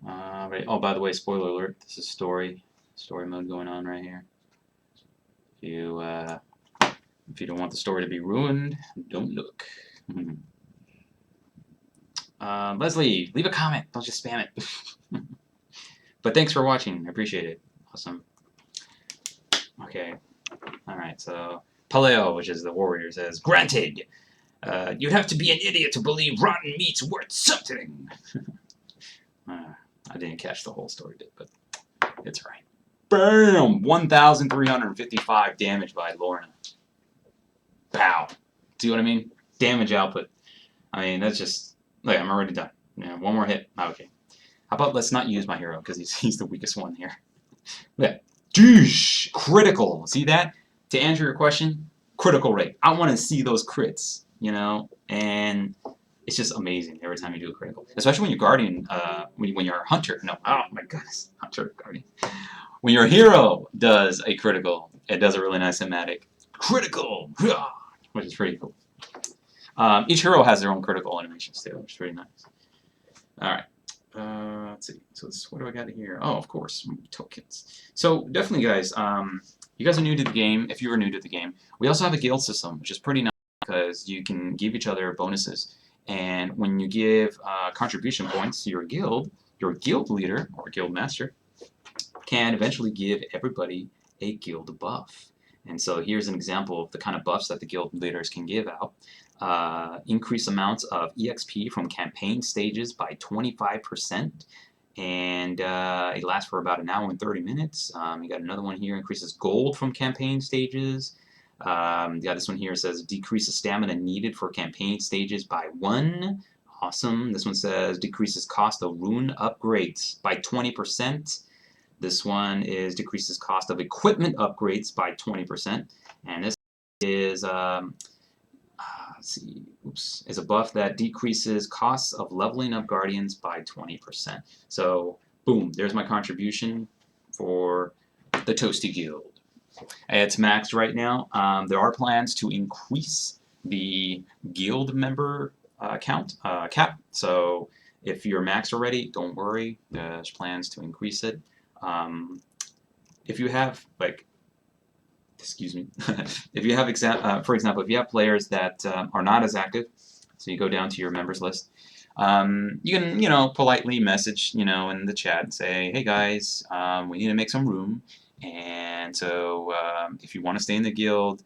Right. Oh, by the way, spoiler alert. This is story mode going on right here. If you don't want the story to be ruined, don't look. Leslie, leave a comment. Don't just spam it. But thanks for watching. I appreciate it. Awesome. Okay. All right. So Paleo, which is the warrior, says, "Granted, you'd have to be an idiot to believe rotten meat's worth something." I didn't catch the whole story bit, but it's right. Bam! 1,355 damage by Lorna. Pow. See what I mean? Damage output. I mean, that's just... Look, I'm already done. Yeah, one more hit. Okay. How about let's not use my hero, because he's the weakest one here. Yeah. Doosh! Critical. See that? To answer your question, critical rate. I want to see those crits, you know? And it's just amazing every time you do a critical. Especially when you're Guardian, when you're a Hunter. No, oh my goodness. Hunter, Guardian. When your hero does a critical, it does a really nice thematic. Critical! Which is pretty cool. Each hero has their own critical animations too, which is pretty nice. Alright. Let's see. So what do I got here? Oh, of course, tokens. So definitely, guys, you guys are new to the game. If you are new to the game, we also have a guild system, which is pretty nice because you can give each other bonuses. And when you give contribution points to your guild leader or guild master can eventually give everybody a guild buff. And so here's an example of the kind of buffs that the guild leaders can give out. Increase amounts of EXP from campaign stages by 25%, and it lasts for about an hour and 30 minutes. You got another one here, increases gold from campaign stages. You got this one here, says decreases stamina needed for campaign stages by 1. Awesome. This one says decreases cost of rune upgrades by 20%. This one is decreases cost of equipment upgrades by 20%, and this is let's see, oops, is a buff that decreases costs of leveling up guardians by 20%. So boom, there's my contribution for the Toasty Guild. It's maxed right now. There are plans to increase the guild member cap. So if you're maxed already, don't worry. There's plans to increase it. If you have, like, excuse me, if you have, for example, if you have players that are not as active, so you go down to your members list, you can, you know, politely message, you know, in the chat and say, hey guys, we need to make some room, and so if you want to stay in the guild,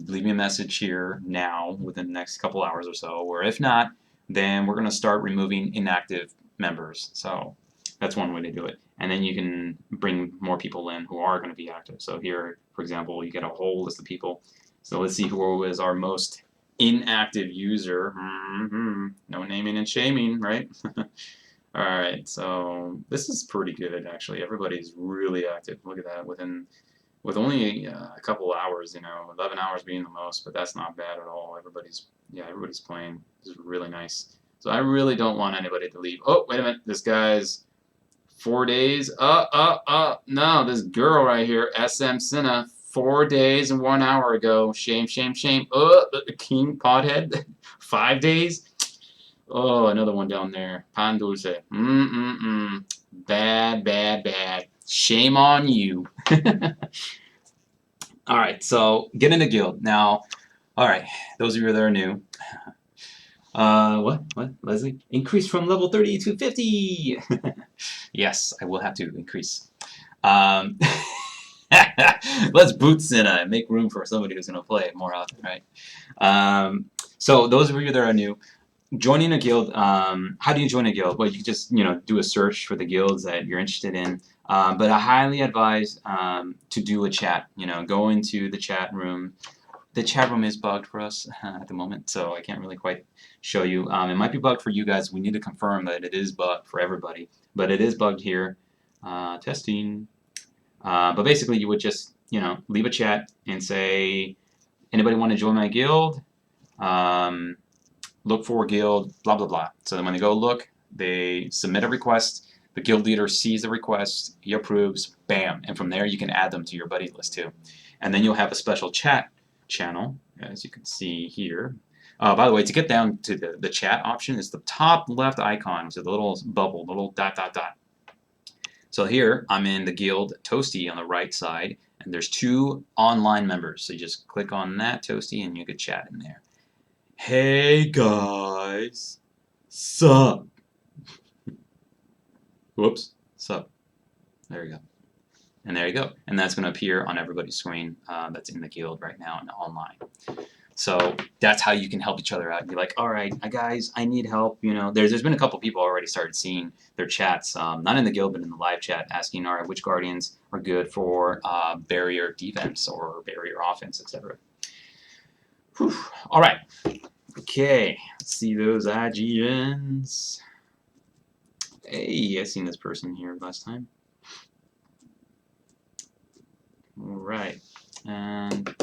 leave me a message here now within the next couple hours or so, or if not, then we're going to start removing inactive members. So that's one way to do it. And then you can bring more people in who are going to be active. So here, for example, you get a whole list of people. So let's see who is our most inactive user. No naming and shaming, right? All right, so this is pretty good, actually. Everybody's really active. Look at that. With only a couple hours, you know, 11 hours being the most, but that's not bad at all. Everybody's playing. This is really nice. So I really don't want anybody to leave. Oh, wait a minute. This guy's 4 days. No, this girl right here, SM Cinna, 4 days and 1 hour ago. Shame, shame, shame. King Pothead, 5 days. Oh, another one down there. Pan Dulce. Bad, bad, bad. Shame on you. Alright, so get in the guild. Now, alright, those of you that are new. What, Leslie? Increase from level 30 to 50! Yes, I will have to increase. Let's boot Cinna and make room for somebody who's going to play more often, right? So those of you that are new, joining a guild, how do you join a guild? Well, you can just, you know, do a search for the guilds that you're interested in. But I highly advise to do a chat. You know, go into the chat room. The chat room is bugged for us at the moment, so I can't really quite show you. It might be bugged for you guys. We need to confirm that it is bugged for everybody, but it is bugged here. Testing. But basically, you would just, you know, leave a chat and say, anybody want to join my guild? Look for a guild, blah, blah, blah. So then when they go look, they submit a request. The guild leader sees the request, he approves, bam. And from there, you can add them to your buddy list too. And then you'll have a special chat channel, as you can see here. By the way, to get down to the chat option, is the top left icon, so the little bubble, the little dot, dot, dot. So here, I'm in the guild Toasty on the right side, and there's 2 online members. So you just click on that Toasty, and you could chat in there. Hey guys, Sup. Whoops. Sup. There you go. And there you go. And that's going to appear on everybody's screen that's in the guild right now and online. So that's how you can help each other out. You're like, all right, guys, I need help. You know, there's been a couple people already started seeing their chats, not in the guild, but in the live chat, asking, all right, which guardians are good for barrier defense or barrier offense, etc. All right. Okay. Let's see those IGNs. Hey, I seen this person here last time. All right. And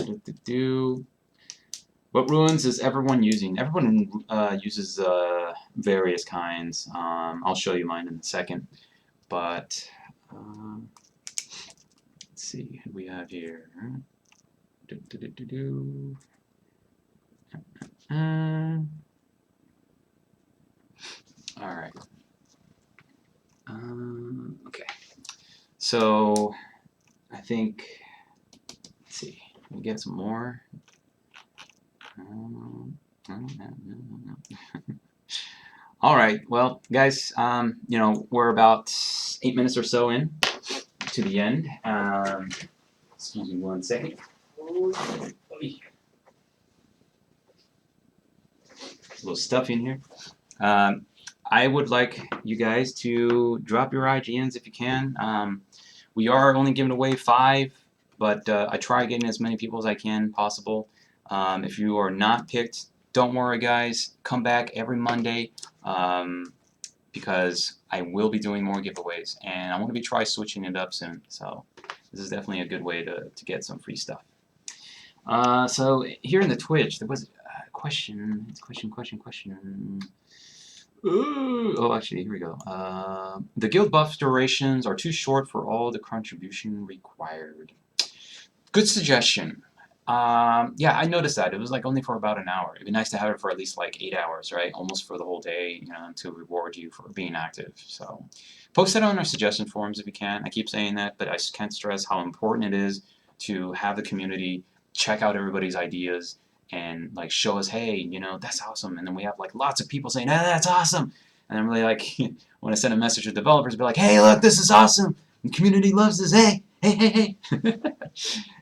what runes is everyone using? Everyone uses various kinds. I'll show you mine in a second. But let's see who we have here. All right. Okay. So I think, let's see, we get some more. All right, well, guys, you know, we're about 8 minutes or so in to the end. Excuse me 1 second. A little stuffy in here. I would like you guys to drop your IGNs if you can. We are only giving away 5, but I try getting as many people as I can possible. If you are not picked, don't worry, guys. Come back every Monday because I will be doing more giveaways, and I want to be switching it up soon. So this is definitely a good way to get some free stuff. So here in the Twitch, there was a question. It's question. Ooh, oh, actually, here we go. The guild buff durations are too short for all the contribution required. Good suggestion. Yeah, I noticed that. It was like only for about an hour. It'd be nice to have it for at least like 8 hours, right? Almost for the whole day, you know, to reward you for being active. So post it on our suggestion forums if you can. I keep saying that, but I can't stress how important it is to have the community check out everybody's ideas and like show us, hey, you know, that's awesome. And then we have like lots of people saying, that's awesome. And I'm really like, when I send a message to developers, be like, hey, look, this is awesome. The community loves this. Hey.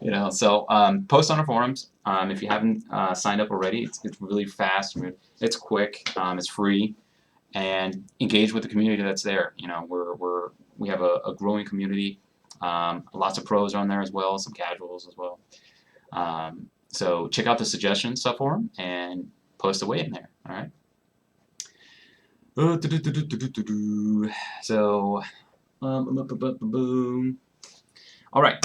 You know, so post on our forums. If you haven't signed up already, it's really fast. It's quick. It's free, and engage with the community that's there. You know, we have a growing community. Lots of pros on there as well, some casuals as well. So check out the suggestions subforum and post away in there. All right. So, boom. All right.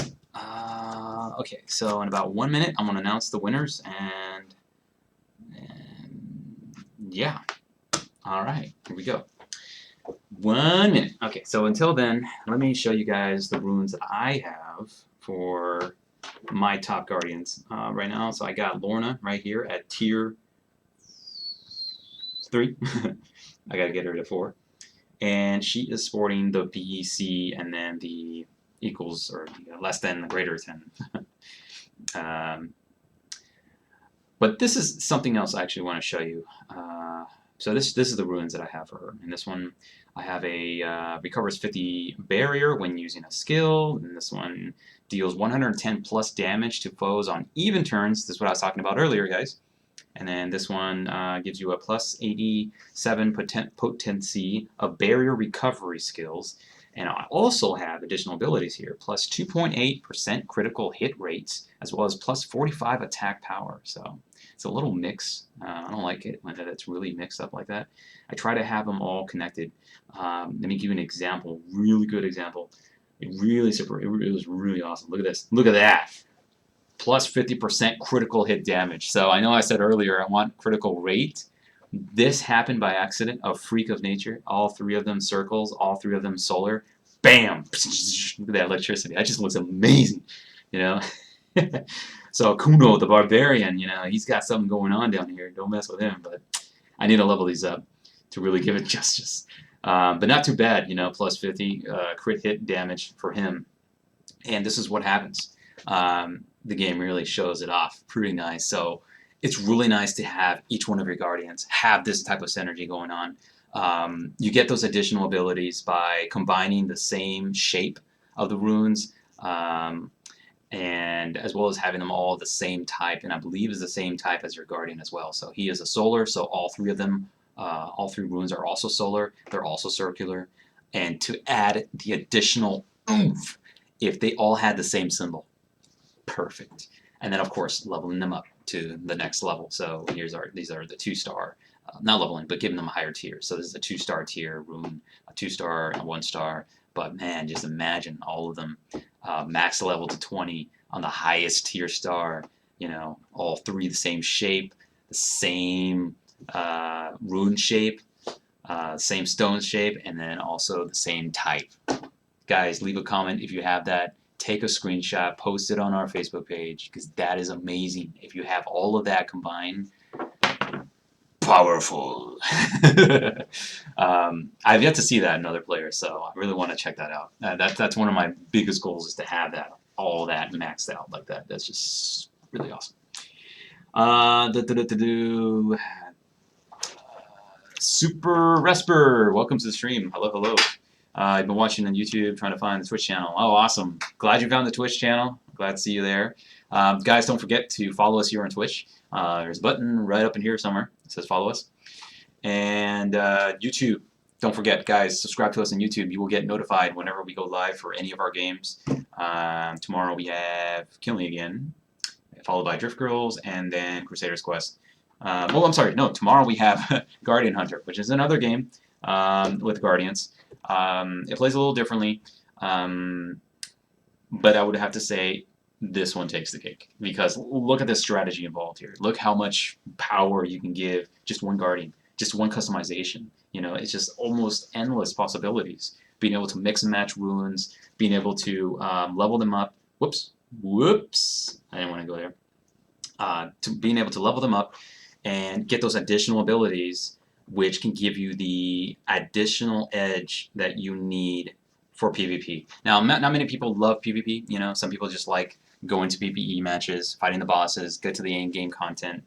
Okay, so in about 1 minute, I'm going to announce the winners, and yeah. All right, here we go. 1 minute. Okay, so until then, let me show you guys the runes that I have for my top guardians right now. So I got Lorna right here at tier 3. I got to get her to 4. And she is sporting the B, C, and then the equals or less than, greater than. But this is something else I actually want to show you. So this is the runes that I have for her. In this one, I have a recovers 50 barrier when using a skill. And this one deals 110 plus damage to foes on even turns. This is what I was talking about earlier, guys. And then this one gives you a plus 87 potency of barrier recovery skills. And I also have additional abilities here, plus 2.8% critical hit rates, as well as plus 45 attack power. So it's a little mix. I don't like it when it's really mixed up like that. I try to have them all connected. Let me give you an example, really good example. It was really awesome. Look at this. Look at that. Plus 50% critical hit damage. So I know I said earlier I want critical rate. This happened by accident, a freak of nature. All 3 of them circles, all 3 of them solar. Bam! Look at that electricity. That just looks amazing, you know. So Kuno, the barbarian, you know, he's got something going on down here. Don't mess with him. But I need to level these up to really give it justice. But not too bad, you know. Plus 50 crit hit damage for him. And this is what happens. The game really shows it off pretty nice. So it's really nice to have each one of your guardians have this type of synergy going on. You get those additional abilities by combining the same shape of the runes, and as well as having them all the same type, and I believe is the same type as your guardian as well. So he is a solar, so all three of them, all three runes are also solar. They're also circular, and to add the additional oomph, if they all had the same symbol, perfect. And then of course leveling them up to the next level. So these are the 2-star, not leveling, but giving them a higher tier. So this is a 2-star tier rune, a 2-star, a 1-star. But man, just imagine all of them max level to 20 on the highest tier star. You know, all three the same shape, the same rune shape, same stone shape, and then also the same type. Guys, leave a comment if you have that. Take a screenshot, post it on our Facebook page, because that is amazing. If you have all of that combined, powerful. I've yet to see that in other players, so I really want to check that out. That's one of my biggest goals, is to have that, all that maxed out like that. That's just really awesome. Super Resper, welcome to the stream. Hello, hello. I've been watching on YouTube, trying to find the Twitch channel. Oh, awesome. Glad you found the Twitch channel. Glad to see you there. Guys, don't forget to follow us here on Twitch. There's a button right up in here somewhere that says follow us. And YouTube, don't forget, guys, subscribe to us on YouTube. You will get notified whenever we go live for any of our games. Tomorrow we have Kill Me Again, followed by Drift Girls, and then Crusader's Quest. Well, I'm sorry, no, tomorrow we have Guardian Hunter, which is another game with Guardians. It plays a little differently, but I would have to say this one takes the cake, because look at the strategy involved here. Look how much power you can give just one Guardian, just one customization. You know, it's just almost endless possibilities. Being able to mix and match runes, being able to level them up. Whoops, I didn't want to go there. To being able to level them up and get those additional abilities, which can give you the additional edge that you need for PvP. Now, not many people love PvP. You know, some people just like going to PvE matches, fighting the bosses, get to the end game content,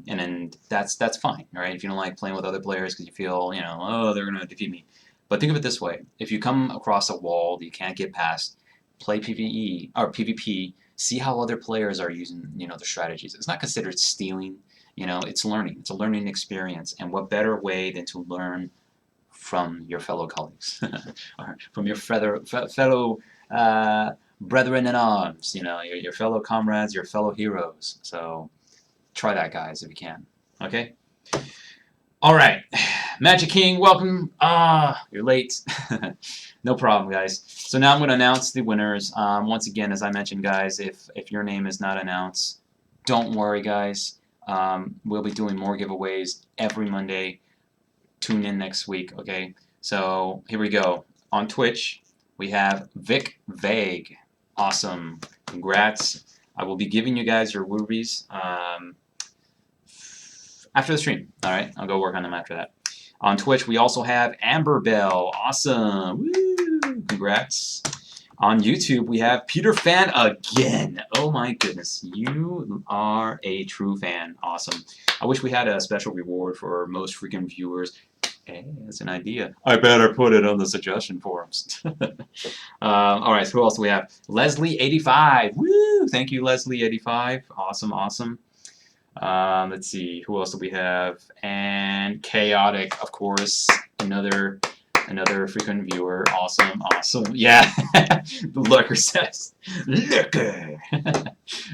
and then that's fine, right? If you don't like playing with other players because you feel, you know, oh, they're gonna defeat me. But think of it this way: if you come across a wall that you can't get past, play PvE or PvP. See how other players are using, you know, the strategies. It's not considered stealing. You know, it's learning. It's a learning experience. And what better way than to learn from your fellow colleagues, or from your fellow brethren in arms, you know, your fellow comrades, your fellow heroes. So try that, guys, if you can. Okay? All right. Magic King, welcome. You're late. No problem, guys. So now I'm going to announce the winners. Once again, as I mentioned, guys, if your name is not announced, don't worry, guys. We'll be doing more giveaways every Monday. Tune in next week, okay? So here we go. On Twitch, we have Vic Vague. Awesome. Congrats. I will be giving you guys your rubies after the stream. All right, I'll go work on them after that. On Twitch, we also have Amber Bell. Awesome. Woo! Congrats. On YouTube, we have Peter Fan again. Oh my goodness, you are a true fan. Awesome. I wish we had a special reward for most frequent viewers. Hey, that's an idea. I better put it on the suggestion forums. All right, so who else do we have? Leslie85. Woo! Thank you, Leslie85. Awesome, awesome. Let's see, who else do we have? And Chaotic, of course, another frequent viewer. Awesome, awesome. Yeah, the Lurker says, Lurker.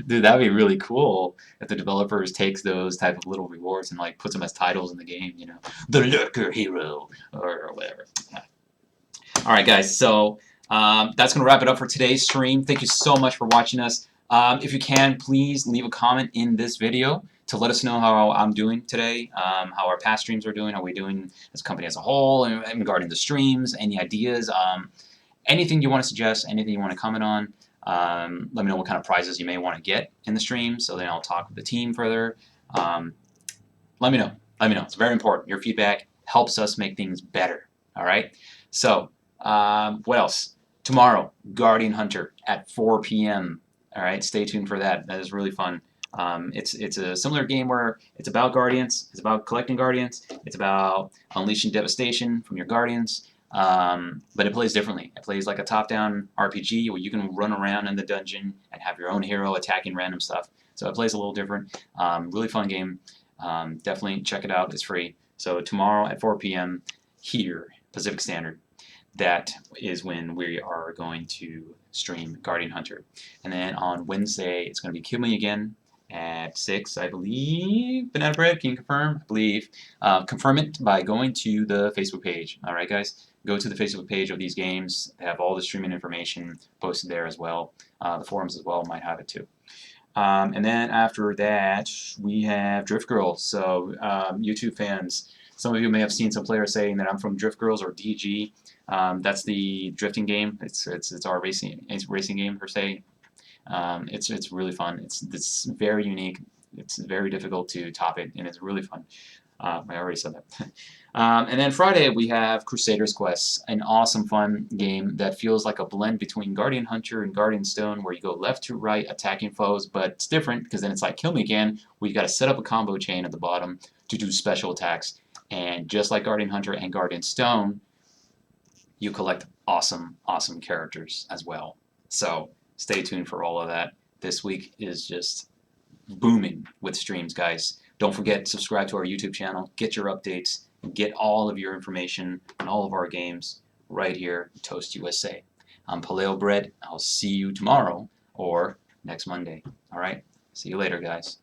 Dude, that'd be really cool if the developers takes those type of little rewards and like puts them as titles in the game. You know, the Lurker hero or whatever. Yeah. All right, guys. So that's gonna wrap it up for today's stream. Thank you so much for watching us. If you can, please leave a comment in this video to let us know how I'm doing today, how our past streams are doing, how we're doing as a company as a whole, and regarding the streams, any ideas, anything you want to suggest, anything you want to comment on. Let me know what kind of prizes you may want to get in the stream, so then I'll talk with the team further. Let me know. Let me know. It's very important. Your feedback helps us make things better. All right? So, what else? Tomorrow, Guardian Hunter at 4 p.m. All right, stay tuned for that. That is really fun. It's a similar game where it's about guardians, it's about collecting guardians, it's about unleashing devastation from your guardians. But it plays differently. It plays like a top-down RPG where you can run around in the dungeon and have your own hero attacking random stuff. So it plays a little different. Really fun game. Definitely check it out. It's free. So tomorrow at 4 p.m. here, Pacific Standard, that is when we are going to stream Guardian Hunter. And then on Wednesday, it's going to be Kill Me Again at 6, I believe. Banana Bread, can you confirm? I believe. Confirm it by going to the Facebook page. All right, guys? Go to the Facebook page of these games. They have all the streaming information posted there as well. The forums as well might have it too. And then after that, we have Drift Girls. So YouTube fans, some of you may have seen some players saying that I'm from Drift Girls or DG. That's the drifting game. It's our racing game per se. It's really fun. It's very unique. It's very difficult to top it, and it's really fun. I already said that. And then Friday we have Crusader's Quest, an awesome fun game that feels like a blend between Guardian Hunter and Guardian Stone, where you go left to right attacking foes, but it's different because then it's like Kill Me Again, where you got to set up a combo chain at the bottom to do special attacks. And just like Guardian Hunter and Guardian Stone, you collect awesome characters as well. So stay tuned for all of that. This week is just booming with streams, guys. Don't forget to subscribe to our YouTube channel, get your updates, and get all of your information on all of our games right here at Toast USA. I'm Paleo Bread. I'll see you tomorrow or next Monday. All right? See you later, guys.